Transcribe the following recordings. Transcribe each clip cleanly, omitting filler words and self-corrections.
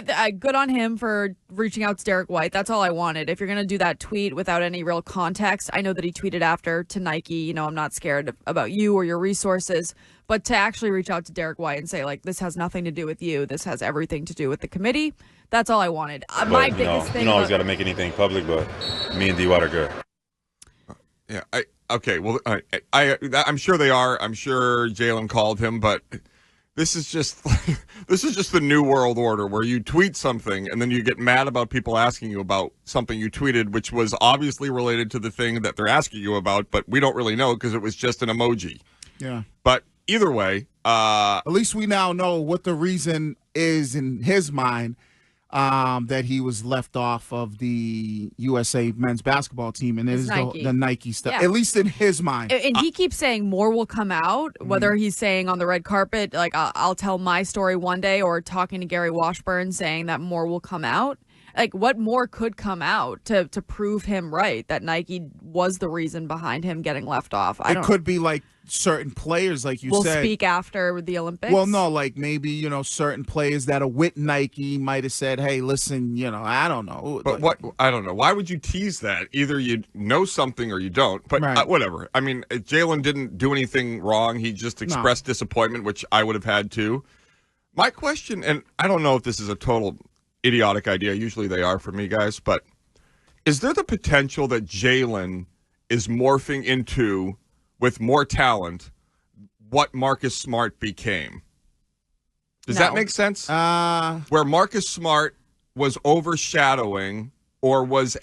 good on him for reaching out to Derrick White. That's all I wanted. If you're going to do that tweet without any real context, I know that he tweeted after to Nike, I'm not scared about you or your resources, but to actually reach out to Derrick White and say, like, this has nothing to do with you. This has everything to do with the committee. That's all I wanted. My biggest thing. You always got to make anything public, but me and DWhite are good. Yeah. Okay. Well, I'm sure they are. I'm sure Jaylen called him, but this is just the new world order where you tweet something and then you get mad about people asking you about something you tweeted, which was obviously related to the thing that they're asking you about, but we don't really know because it was just an emoji. Yeah. But either way, at least we now know what the reason is in his mind. That he was left off of the USA men's basketball team, and it is the Nike stuff, at least in his mind. And he keeps saying more will come out, whether he's saying on the red carpet, like, I'll tell my story one day, or talking to Gary Washburn saying that more will come out. Like, what more could come out to prove him right, that Nike was the reason behind him getting left off? It could be like certain players, like you said, will speak after the Olympics. Well, no, like maybe, certain players that are with Nike might have said, hey, listen, I don't know. But I don't know. Why would you tease that? Either you know something or you don't. But whatever. I mean, Jaylen didn't do anything wrong. He just expressed disappointment, which I would have had too. My question, and I don't know if this is a total idiotic idea. Usually they are for me, guys. But is there the potential that Jaylen is morphing into, with more talent, what Marcus Smart became? Does that make sense? Where Marcus Smart was overshadowing, or was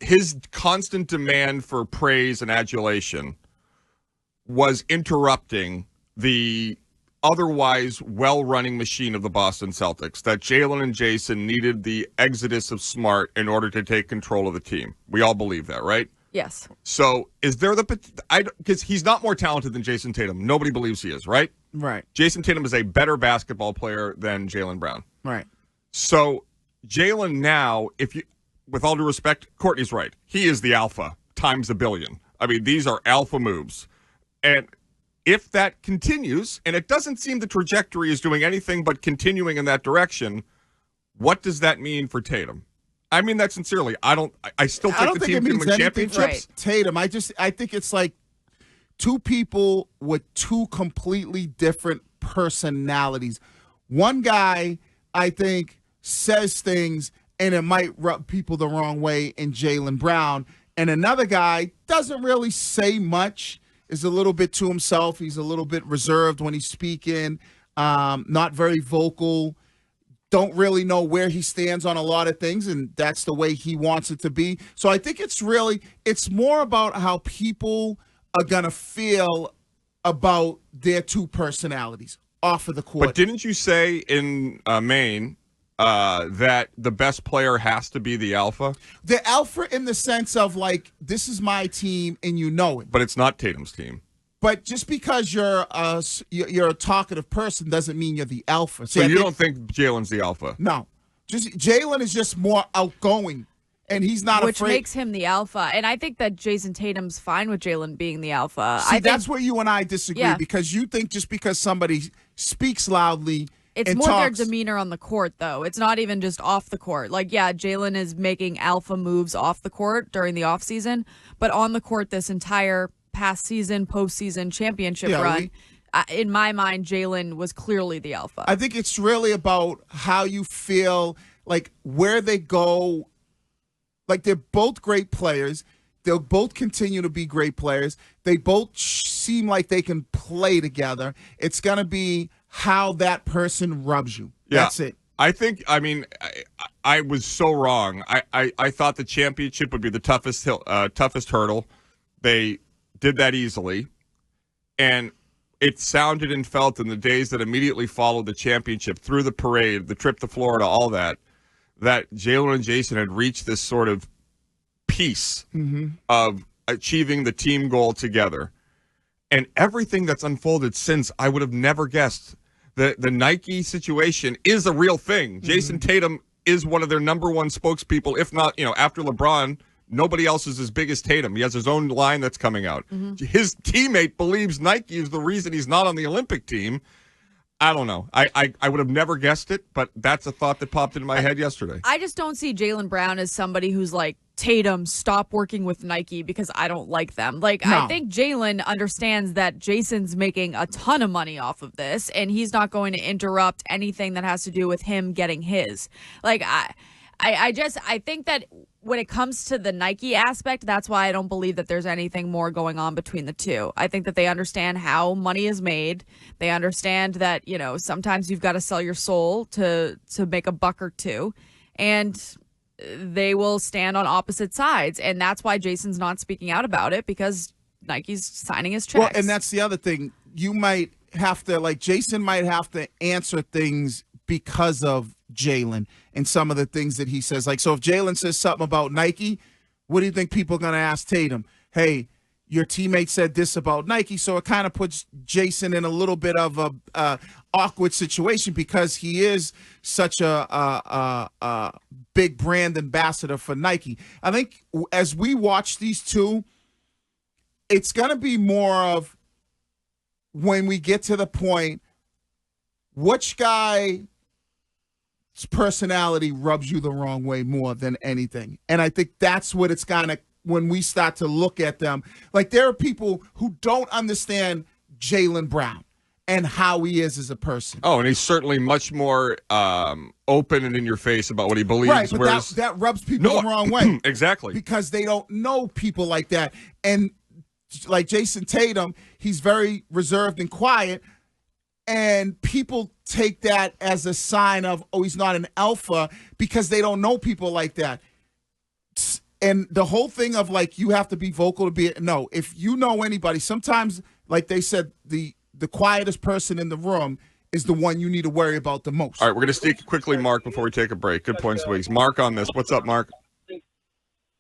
his constant demand for praise and adulation was interrupting the otherwise well-running machine of the Boston Celtics, that Jaylen and Jason needed the exodus of Smart in order to take control of the team. We all believe that, right? Yes. So is there because he's not more talented than Jason Tatum. Nobody believes he is, right? Right. Jason Tatum is a better basketball player than Jaylen Brown. Right. So Jaylen now, with all due respect, Courtney's right. He is the alpha times a billion. I mean, these are alpha moves. And if that continues, and it doesn't seem the trajectory is doing anything but continuing in that direction, what does that mean for Tatum? I mean that sincerely. I still think the team can win championships. Right. Tatum, I think it's like two people with two completely different personalities. One guy, I think, says things and it might rub people the wrong way in Jaylen Brown. And another guy doesn't really say much, is a little bit to himself. He's a little bit reserved when he's speaking, not very vocal. Don't really know where he stands on a lot of things, and that's the way he wants it to be. So I think it's more about how people are going to feel about their two personalities off of the court. But didn't you say in Maine that the best player has to be the alpha? The alpha in the sense of, like, this is my team and you know it. But it's not Tatum's team. But just because you're a talkative person doesn't mean you're the alpha. So you don't think Jaylen's the alpha? No. Jaylen is just more outgoing, and he's not Which afraid. Which makes him the alpha. And I think that Jason Tatum's fine with Jaylen being the alpha. That's where you and I disagree, because you think just because somebody speaks loudly it's more their demeanor on the court, though. It's not even just off the court. Like, yeah, Jaylen is making alpha moves off the court during the offseason, but on the court this entire past season, postseason championship run, in my mind, Jaylen was clearly the alpha. I think it's really about how you feel, like where they go. Like, they're both great players. They'll both continue to be great players. They both seem like they can play together. It's going to be how that person rubs you. Yeah. That's it. I was so wrong. I thought the championship would be the toughest hurdle. They did that easily, and it sounded and felt in the days that immediately followed the championship, through the parade, the trip to Florida, all that Jaylen and Jason had reached this sort of peace of achieving the team goal together. And everything that's unfolded since, I would have never guessed. The Nike situation is a real thing. Jason Tatum is one of their number one spokespeople, if not, after LeBron. Nobody else is as big as Tatum. He has his own line that's coming out. His teammate believes Nike is the reason he's not on the Olympic team. I don't know. I would have never guessed it, but that's a thought that popped into my head yesterday. I just don't see Jaylen Brown as somebody who's like, Tatum, stop working with Nike because I don't like them. Like, No. I think Jaylen understands that Jason's making a ton of money off of this, and he's not going to interrupt anything that has to do with him getting his. Like, I think that when it comes to the Nike aspect, that's why I don't believe that there's anything more going on between the two. I think that they understand how money is made. They understand that, you know, sometimes you've got to sell your soul to make a buck or two. And they will stand on opposite sides. And that's why Jason's not speaking out about it, because Nike's signing his checks. Well, and that's the other thing. You might have to, like, Jason might have to answer things because of Jaylen and some of the things that he says. Like, so if Jaylen says something about Nike, what do you think people are going to ask Tatum? Hey, your teammate said this about Nike, so it kind of puts Jason in a little bit of a awkward situation because he is such a big brand ambassador for Nike. I think as we watch these two, it's going to be more of when we get to the point, which guy's personality rubs you the wrong way more than anything. And I think that's what it's kind of, when we start to look at them, like there are people who don't understand Jaylen Brown and how he is as a person. Oh, and he's certainly much more open and in your face about what he believes. Right, but that rubs people the wrong way. Exactly. Because they don't know people like that. And like Jason Tatum, he's very reserved and quiet. And people take that as a sign of, oh, he's not an alpha, because they don't know people like that. And the whole thing of, like, you have to be vocal to be – no, if you know anybody, sometimes, like they said, the quietest person in the room is the one you need to worry about the most. All right, we're going to speak quickly, Mark, before we take a break. Good points, Wiggs. Mark on this. What's up, Mark?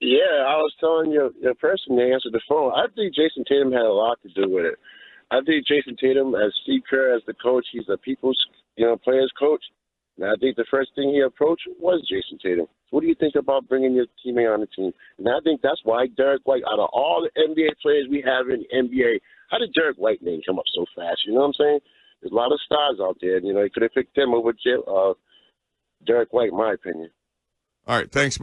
Yeah, I was telling your person to answer the phone. I think Jason Tatum had a lot to do with it. I think Jason Tatum, as Steve Kerr, as the coach, he's a people's, players coach. And I think the first thing he approached was Jason Tatum. So what do you think about bringing your teammate on the team? And I think that's why Derrick White, out of all the NBA players we have in the NBA, how did Derrick White name come up so fast? You know what I'm saying? There's a lot of stars out there. He could have picked him over Derrick White, in my opinion. All right, thanks, Mark.